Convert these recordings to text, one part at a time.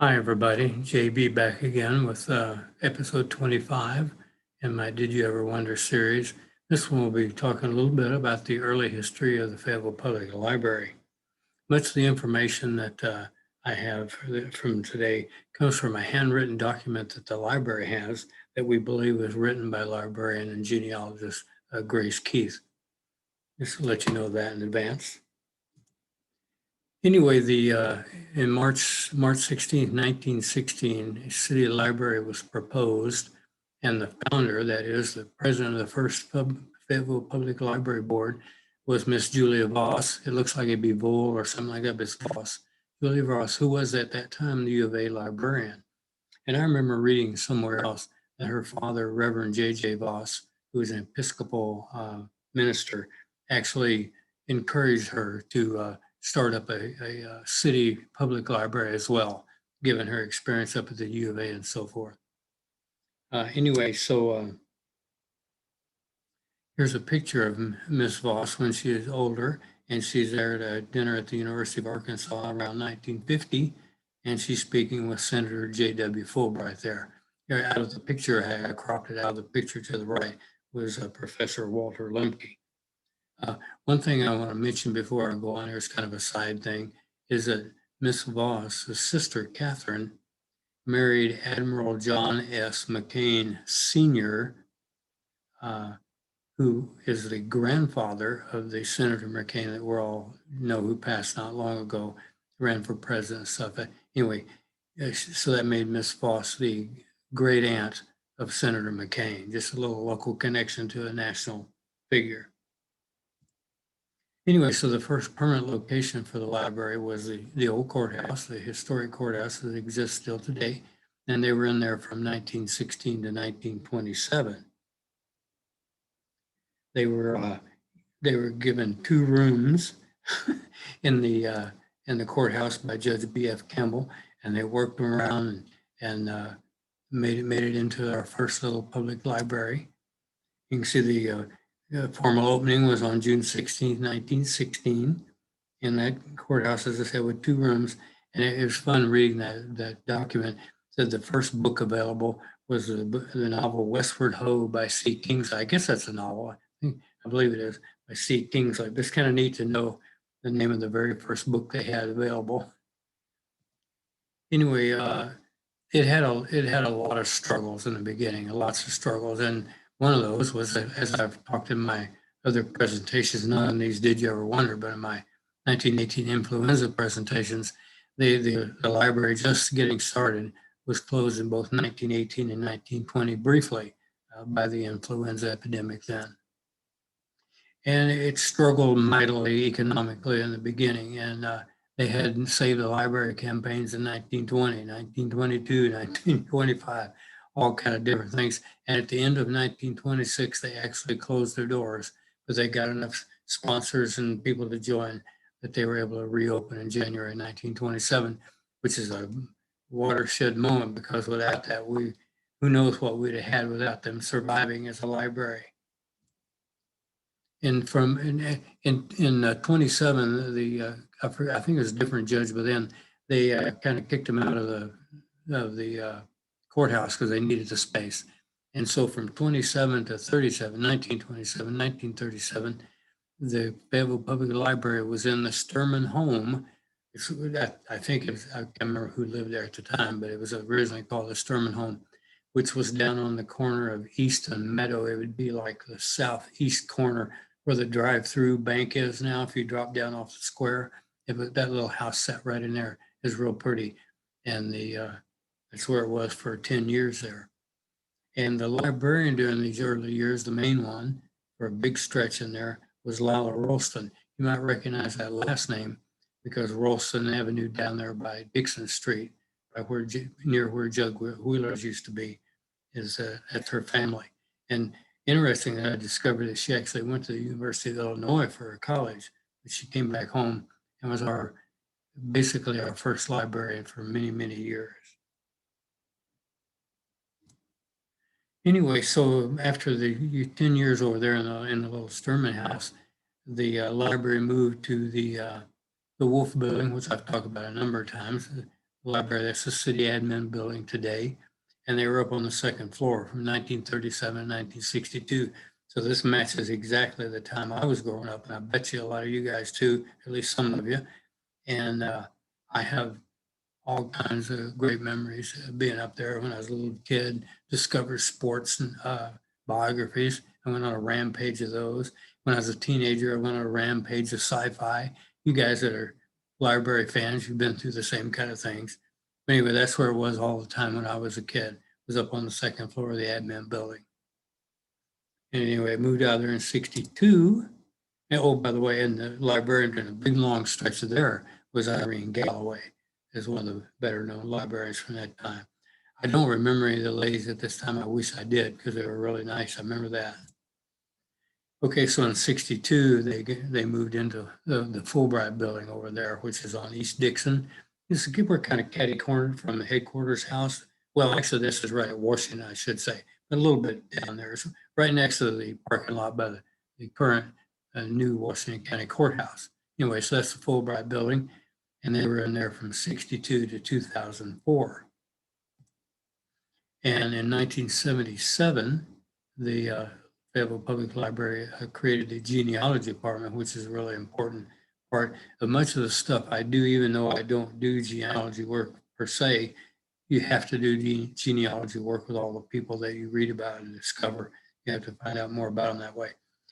Hi, everybody. JB back again with episode 25 in my Did You Ever Wonder series. This one will be talking a little bit about the early history of the Fayetteville Public Library. Much of the information that I have from today comes from a handwritten document that the library has that we believe was written by librarian and genealogist Grace Keith. Just to let you know that in advance. Anyway, in March 16th, 1916, a city library was proposed, and the founder, that is, the president of the first Fayetteville Public Library Board, was Miss Julia Voss. It looks like it'd be Vole or something like that, but it's Voss. Julia Voss, who was at that time the U of A librarian. And I remember reading somewhere else that her father, Reverend J.J. Voss, who was an Episcopal minister, actually encouraged her to start up a city public library as well, given her experience up at the U of A and so forth. Anyway, so here's a picture of Miss Voss when she is older, and she's there at a dinner at the University of Arkansas around 1950, and she's speaking with Senator J.W. Fulbright there. Out of the picture, I cropped it out of the picture to the right, was Professor Walter Lemke. One thing I want to mention before I go on here is kind of a side thing, is that Miss Voss's sister, Catherine, married Admiral John S. McCain Sr., who is the grandfather of the Senator McCain that we all know, who passed not long ago, ran for president and stuff. Anyway, so that made Miss Voss the great aunt of Senator McCain, just a little local connection to a national figure. Anyway, so the first permanent location for the library was the old courthouse, the historic courthouse that exists still today. And they were in there from 1916 to 1927. They were given 2 rooms in the courthouse by Judge B.F. Campbell, and they worked around and made it into our first little public library. You can see the formal opening was on June 16th, 1916, in that courthouse, as I said, with 2 rooms. And it was fun reading that document. It said the first book available was the novel Westward Ho by C. Kingsley. I guess that's a novel. I believe it is, by C. Kingsley. It's kind of neat to know the name of the very first book they had available. Anyway, it had a lot of struggles in the beginning, lots of struggles. And one of those was, as I've talked in my other presentations, not in these Did You Ever Wonder, but in my 1918 influenza presentations, the library just getting started was closed in both 1918 and 1920 briefly by the influenza epidemic then. And it struggled mightily economically in the beginning, and they had Save the Library campaigns in 1920, 1922, 1925, all kind of different things. And at the end of 1926, they actually closed their doors, but they got enough sponsors and people to join that they were able to reopen in January 1927, which is a watershed moment, because without that, who knows what we'd have had without them surviving as a library. And from in 27, I think it was a different judge, but then they kind of kicked him out of the courthouse because they needed the space. And so from 27 to 37, 1927, 1937, the Fayetteville Public Library was in the Sturman home. I think I can't remember who lived there at the time, but it was originally called the Sturman home, which was down on the corner of East and Meadow. It would be like the southeast corner where the drive-through bank is now. If you drop down off the square, that little house sat right in there. Is real pretty, and that's where it was for 10 years there. And the librarian during these early years, the main one for a big stretch in there, was Lila Rolston. You might recognize that last name because Rolston Avenue down there by Dixon Street, near where Jug Wheelers used to be, that's her family. And interesting that I discovered that she actually went to the University of Illinois for her college, but she came back home and was basically our first librarian for many, many years. Anyway, so after the 10 years over there in the little Sturman house, the library moved to the Wolf building, which I've talked about a number of times, library. That's the city admin building today. And they were up on the second floor from 1937 to 1962. So this matches exactly the time I was growing up. And I bet you a lot of you guys too, at least some of you. And I have all kinds of great memories of being up there when I was a little kid, discovered sports and biographies. I went on a rampage of those. When I was a teenager, I went on a rampage of sci-fi. You guys that are library fans, you've been through the same kind of things. But anyway, that's where it was all the time when I was a kid. It was up on the second floor of the admin building. And anyway, I moved out there in 62. And oh, by the way, and the librarian in a big long stretch of there was Irene Galloway, is one of the better known librarians from that time. I don't remember any of the ladies at this time. I wish I did because they were really nice. I remember that. Okay, so in 62, they moved into the Fulbright building over there, which is on East Dixon. We're kind of catty-cornered from the headquarters house. Well, actually, this is right at Washington, I should say, but a little bit down there. It's right next to the parking lot by the current new Washington County Courthouse. Anyway, so that's the Fulbright building, and they were in there from 62 to 2004. And in 1977, the Fayetteville Public Library created a genealogy department, which is a really important part of much of the stuff I do, even though I don't do genealogy work per se. You have to do genealogy work with all the people that you read about and discover. You have to find out more about them that way.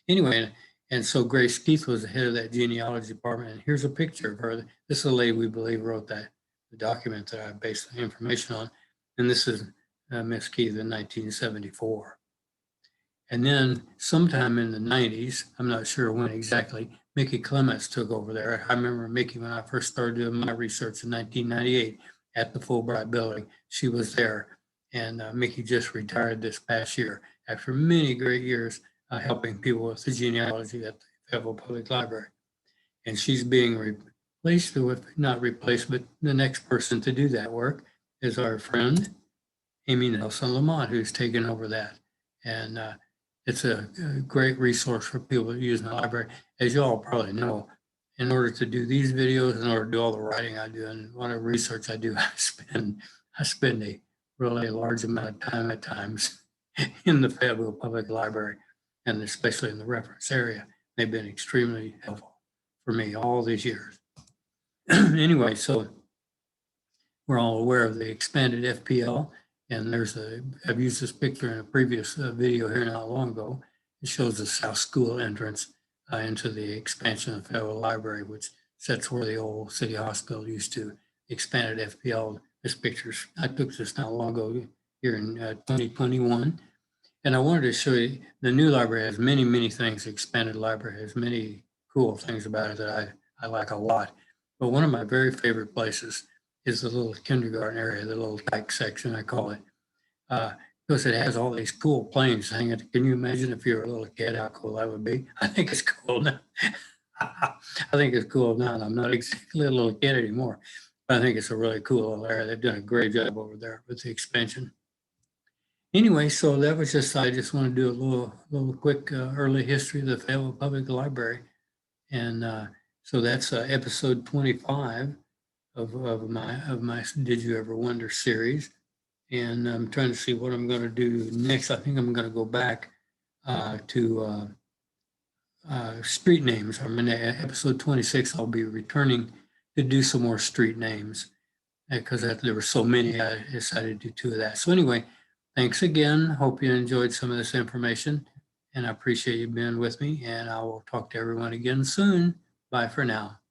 Anyway, and so Grace Keith was the head of that genealogy department. And here's a picture of her. This is a lady we believe wrote the document that I based the information on. And this is Miss Keith in 1974. And then sometime in the 90s, I'm not sure when exactly, Mickey Clements took over there. I remember Mickey when I first started doing my research in 1998 at the Fulbright building. She was there, and Mickey just retired this past year after many great years helping people with the genealogy at the Fayetteville Public Library. And she's being replaced with, not replaced, but the next person to do that work is our friend, Amy Nelson Lamont, who's taken over that. And it's a great resource for people using the library. As you all probably know, in order to do these videos, in order to do all the writing I do and whatever research I do, I spend a really large amount of time at times in the Fayetteville Public Library, and especially in the reference area. They've been extremely helpful for me all these years. Anyway, so we're all aware of the expanded FPL. And I've used this picture in a previous video here not long ago. It shows the South School entrance into the expansion of the Fayetteville Library, which sits where the old city hospital used to. Expanded FPL. This picture, I took this not long ago here in 2021. And I wanted to show you the new library has many, many things. The expanded library has many cool things about it that I like a lot. But one of my very favorite places is the little kindergarten area, the little tyke section, I call it, because it has all these cool planes hanging. Can you imagine if you were a little kid, how cool that would be? I think it's cool now. I think it's cool now. I'm not exactly a little kid anymore, but I think it's a really cool little area. They've done a great job over there with the expansion. Anyway, so that was I just want to do a little quick early history of the Fayetteville Public Library. And so that's episode 25 of my Did You Ever Wonder series. And I'm trying to see what I'm going to do next. I think I'm going to go back to street names. I'm in episode 26. I'll be returning to do some more street names because there were so many. I decided to do 2 of that. So anyway, thanks again. Hope you enjoyed some of this information, and I appreciate you being with me. And I will talk to everyone again soon. Bye for now.